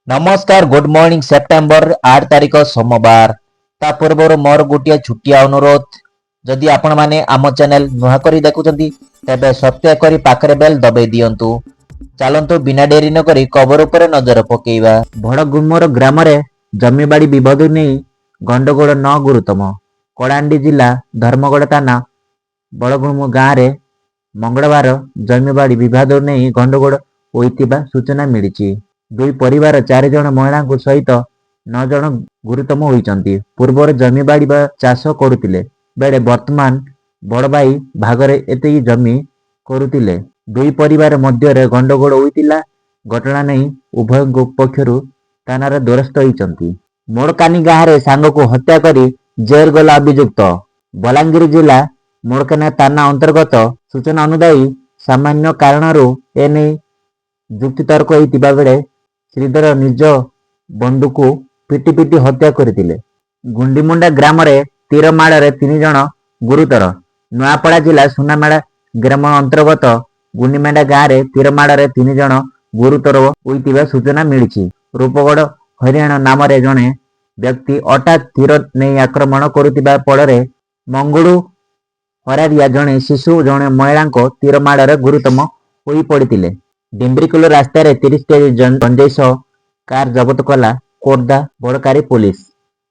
नमस्कार good morning September 8 तारिख सोमवार ता पूर्व मोर गोटे छुटिया अनुरोध जदि आपण माने आम चैनल नुआ करी देखुछंती तेबे सब्सक्राइब करी पाखरे बेल दबाई दियंतु। चलंतु बिना डेरी न करी खबर उपरे नजर पकेइबा। भड़गुमर ग्राम रे जमीबाड़ी विवाद नहीं गंडगोल न गुरुतम। कलाहांडी जिला धर्मगड़ थाना बड़गुम गाँव रे मंगलवार जमीबाड़ी विवाद नहीं गंडगोल होइतिबा सूचना मिली। दुई परिवार 4 जन महिला सहित 9 जन गुरुतम होइचंती। पूर्वर जमीबाड़ी चाष करुतिले बेले वर्तमान बड़ भाई भागरे एतिकी जमी करुतिले। दुई परिवार मध्य गंडगोल होइतिला। घटना नहीं उभय पक्षरु थाना द्वारस्थ होइचंती। मोड़कानी गाँव रे सांग को हत्या करी जेल गला अभियुक्त। बलांगीर जिला मोड़काना थाना अंतर्गत सूचना अनुदायी सामान्य कारणरू एने जुक्तितर्क होइतिबा बेले श्रीधर निज बंधु को पिटी पिटी हत्या करथिले। गुंडीमुंडा ग्राम रे तीरमाड़ रे 3 जन गुरुतर। नुआपड़ा जिला सुनामाड़ा ग्राम अंतर्गत गुंडीमेंडा गाँव रे तीरमाड़ रे 3 जन गुरुतर होइतिबा सूचना मिली। रूपगढ़ हरियाणा नाम रे जने व्यक्ति हठात तीर नहीं आक्रमण करुतिबा फଳରେ मंगुड़ू हरारिया जने शिशु जने महिला तीरमाड़ रे गुरुतम होई पड़ितिले। डिम्ब्रीकुल रास्तार 30 केजी गंजेई सह कार जबत कला खोर्धा बड़कारी पुलिस।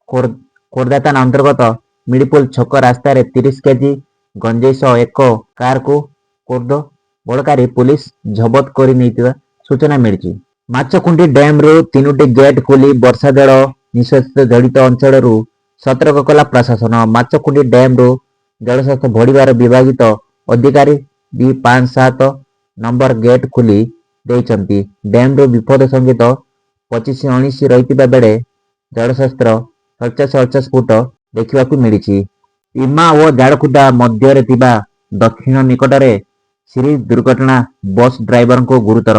खोर्धा थाना अंतर्गत मिड़ीपुल छक रास्तार 30 केजी गंजेई सह एक कार को खोर्धा बड़कारी पुलिस जबत कर सूचना मिली। माछकुंडी डैम रु 3टी गेट खोली वर्षा जल निष्कासित जड़ित अंचल सतर्क कला प्रशासन। माछकुंडी डैम रु जलस्रोत बढ़िबार विभागित अधिकारी भी 5-7 नंबर गेट खोली देइचंती। डैम रो विपद संकेत 25-19 रहितिबा बेले जलस्तर 50-50 फुट देखिबाकू मिलिछि। इमा ओ झाड़खुदा मध्य रे थिबा दक्षिण निकट रे सीरीज दुर्घटना बस ड्राइवर को गुरुतर।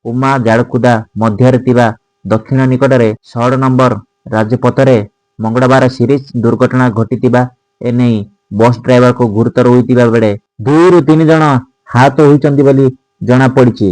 उमा झाड़खुदा मध्य रे थिबा दक्षिण निकट रे 16 नंबर राजपथ रे मंगलवार सीरीज दुर्घटना घटितिबा एने बस ड्राइवर को गुरुतर होइतिबा बेले 2 ରୁ 3 जन हाथ होइचंती बोली जना पड़िछि।